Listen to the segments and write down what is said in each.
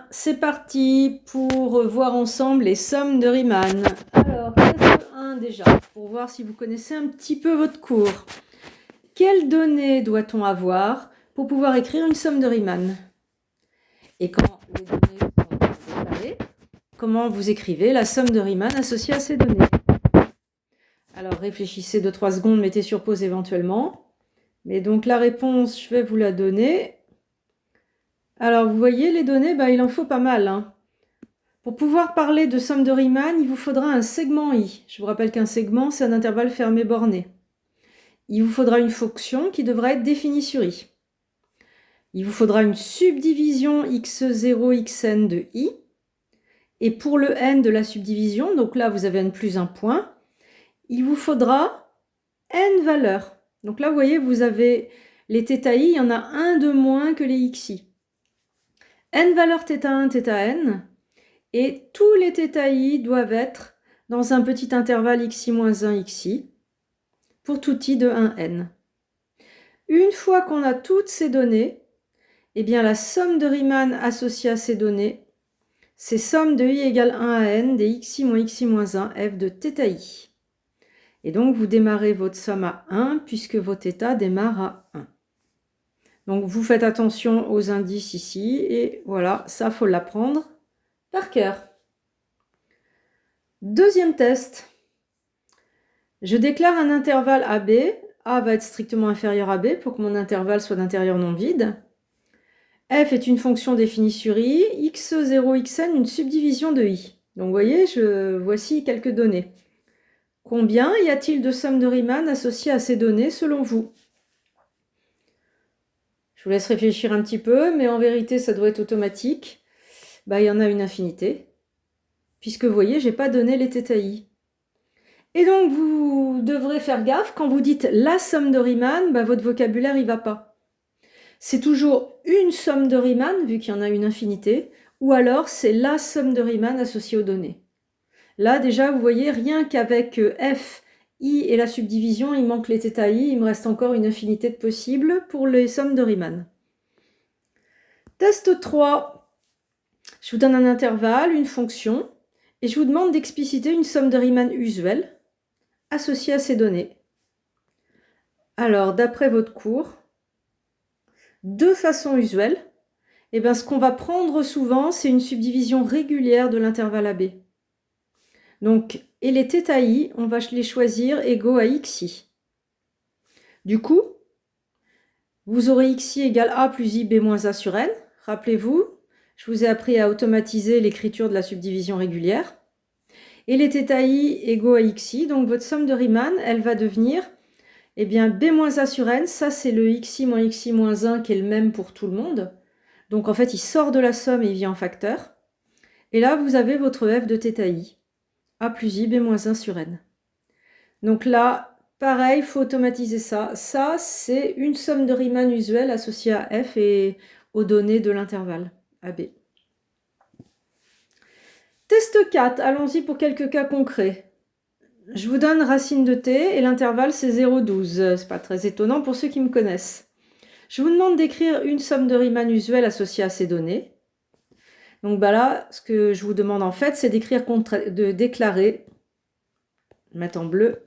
c'est parti pour voir ensemble les sommes de Riemann. Alors, test 1 déjà, pour voir si vous connaissez un petit peu votre cours. Quelles données doit-on avoir pour pouvoir écrire une somme de Riemann? Et quand les données sont déclarées, comment vous écrivez la somme de Riemann associée à ces données? Alors, réfléchissez 2-3 secondes, mettez sur pause éventuellement. Mais donc, la réponse, je vais vous la donner. Alors, vous voyez, les données, il en faut pas mal, hein. Pour pouvoir parler de somme de Riemann, il vous faudra un segment I. Je vous rappelle qu'un segment, c'est un intervalle fermé borné. Il vous faudra une fonction qui devra être définie sur I. Il vous faudra une subdivision x0, xn de I. Et pour le n de la subdivision, donc là, vous avez n plus un point, il vous faudra n valeurs. Donc là, vous voyez, vous avez les θi, il y en a un de moins que les xi. N valeurs θ1, θn. Et tous les θi doivent être dans un petit intervalle xi-1, xi, pour tout i de 1n. Une fois qu'on a toutes ces données, eh bien la somme de Riemann associée à ces données, c'est somme de i égale 1 à n des xi-1 f de θi. Et donc vous démarrez votre somme à 1 puisque vos θ démarrent à 1. Donc vous faites attention aux indices ici et voilà, ça faut l'apprendre par cœur. Deuxième test. Je déclare un intervalle AB. A va être strictement inférieur à B pour que mon intervalle soit d'intérieur non vide. F est une fonction définie sur I. x0, xn, une subdivision de I. Donc vous voyez, voici quelques données. Combien y a-t-il de sommes de Riemann associées à ces données selon vous? Je vous laisse réfléchir un petit peu, mais en vérité, ça doit être automatique. Il y en a une infinité. Puisque vous voyez, je n'ai pas donné les θi. Et donc, vous devrez faire gaffe, quand vous dites la somme de Riemann, votre vocabulaire n'y va pas. C'est toujours une somme de Riemann, vu qu'il y en a une infinité, ou alors c'est la somme de Riemann associée aux données. Là, déjà, vous voyez, rien qu'avec f, i et la subdivision, il manque les θi, il me reste encore une infinité de possibles pour les sommes de Riemann. Test 3. Je vous donne un intervalle, une fonction, et je vous demande d'expliciter une somme de Riemann usuelle associée à ces données. Alors, d'après votre cours, de façon usuelle, ce qu'on va prendre souvent, c'est une subdivision régulière de l'intervalle AB. Donc, et les θi, on va les choisir égaux à xi. Du coup, vous aurez xi égale a plus i b moins a sur n. Rappelez-vous, je vous ai appris à automatiser l'écriture de la subdivision régulière. Et les θi égaux à xi, donc votre somme de Riemann, elle va devenir b moins a sur n, ça c'est le xi moins 1 qui est le même pour tout le monde. Donc en fait, il sort de la somme et il vient en facteur. Et là, vous avez votre f de θi, a plus i b moins 1 sur n. Donc là, pareil, il faut automatiser ça. Ça, c'est une somme de Riemann usuelle associée à f et aux données de l'intervalle AB. Test 4, allons-y pour quelques cas concrets. Je vous donne racine de t et l'intervalle c'est 0,12. C'est pas très étonnant pour ceux qui me connaissent. Je vous demande d'écrire une somme de Riemann usuelle associée à ces données. Donc là, ce que je vous demande en fait, c'est de déclarer, mettre en bleu,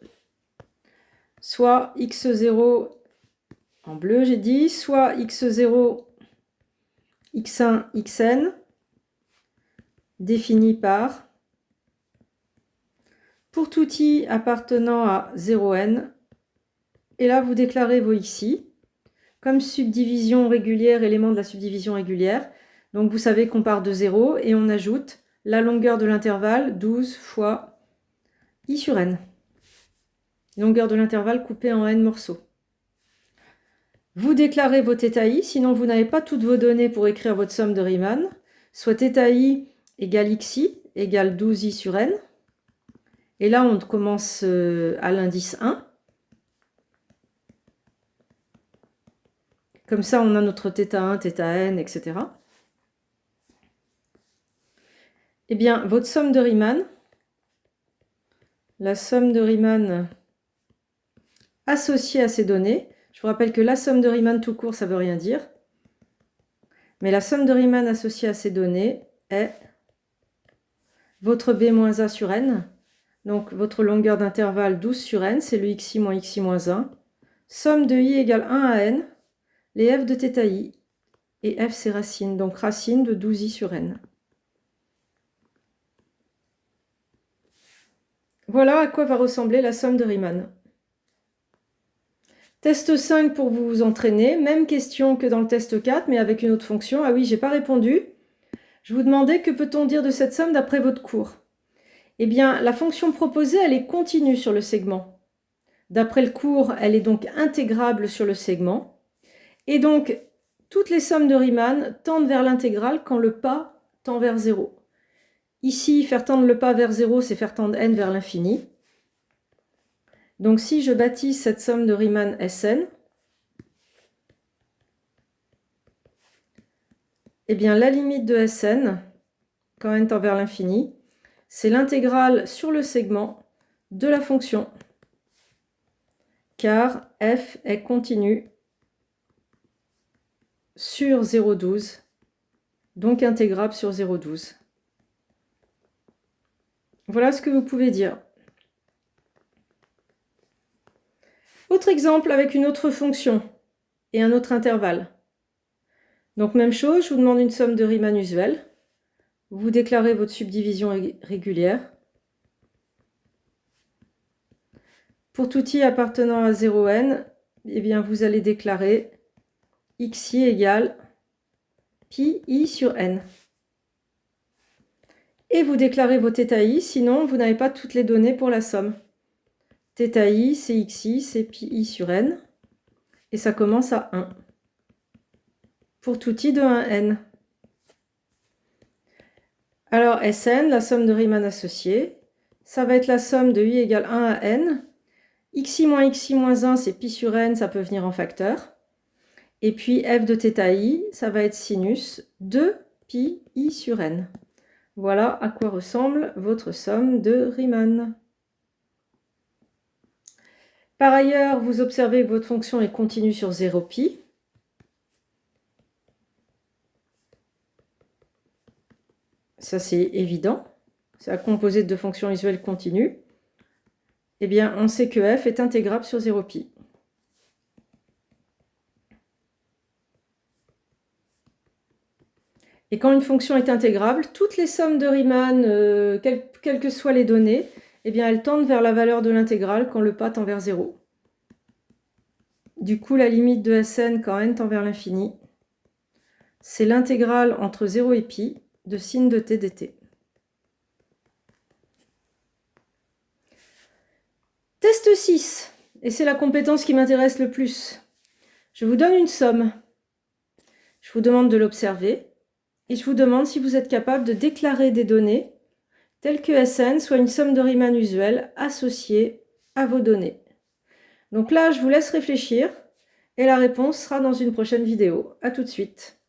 soit x0 en bleu, j'ai dit, soit x0, x1, xn, défini par, pour tout i appartenant à 0n, et là vous déclarez vos xi comme subdivision régulière, élément de la subdivision régulière. Donc vous savez qu'on part de 0 et on ajoute la longueur de l'intervalle 12 fois i sur n. Longueur de l'intervalle coupée en n morceaux. Vous déclarez vos θi, sinon vous n'avez pas toutes vos données pour écrire votre somme de Riemann. Soit θi égale xi égale 12i sur n. Et là, on commence à l'indice 1. Comme ça, on a notre θ1, θn, etc. Eh bien, votre somme de Riemann, la somme de Riemann associée à ces données, je vous rappelle que la somme de Riemann tout court, ça ne veut rien dire. Mais la somme de Riemann associée à ces données, est votre B moins A sur N. Donc votre longueur d'intervalle 12 sur N, c'est le xi moins xi moins 1. Somme de I égale 1 à N, les f de θ I. Et f c'est racine, donc racine de 12i sur N. Voilà à quoi va ressembler la somme de Riemann. Test 5 pour vous entraîner, même question que dans le test 4, mais avec une autre fonction. Ah oui, j'ai pas répondu. Je vous demandais que peut-on dire de cette somme d'après votre cours. Eh bien, la fonction proposée, elle est continue sur le segment. D'après le cours, elle est donc intégrable sur le segment. Et donc, toutes les sommes de Riemann tendent vers l'intégrale quand le pas tend vers 0. Ici, faire tendre le pas vers 0, c'est faire tendre n vers l'infini. Donc si je baptise cette somme de Riemann Sn, eh bien la limite de Sn, quand n tend vers l'infini, c'est l'intégrale sur le segment de la fonction, car f est continue sur 0,12, donc intégrable sur 0,12. Voilà ce que vous pouvez dire. Autre exemple avec une autre fonction et un autre intervalle. Donc même chose, je vous demande une somme de Riemann usuelle. Vous déclarez votre subdivision régulière. Pour tout i appartenant à 0n, eh bien vous allez déclarer xi égale pi i sur n. Et vous déclarez vos θi, sinon vous n'avez pas toutes les données pour la somme. θi, c'est xi, c'est pi i sur n. Et ça commence à 1. Pour tout i de 1n. Alors Sn, la somme de Riemann associée, ça va être la somme de i égale 1 à n. Xi moins 1, c'est pi sur n, ça peut venir en facteur. Et puis f de θi, ça va être sinus de pi i sur n. Voilà à quoi ressemble votre somme de Riemann. Par ailleurs, vous observez que votre fonction est continue sur 0π. Ça, c'est évident. C'est la composée de deux fonctions usuelles continues. Eh bien, on sait que f est intégrable sur 0π. Et quand une fonction est intégrable, toutes les sommes de Riemann, quelles que soient les données, eh bien, elles tendent vers la valeur de l'intégrale quand le pas tend vers 0. Du coup, la limite de Sn quand n tend vers l'infini, c'est l'intégrale entre 0 et π de sin de t dt. Test 6, et c'est la compétence qui m'intéresse le plus. Je vous donne une somme. Je vous demande de l'observer. Et je vous demande si vous êtes capable de déclarer des données telles que Sn soit une somme de Riemann usuelle associée à vos données. Donc là, je vous laisse réfléchir et la réponse sera dans une prochaine vidéo. À tout de suite.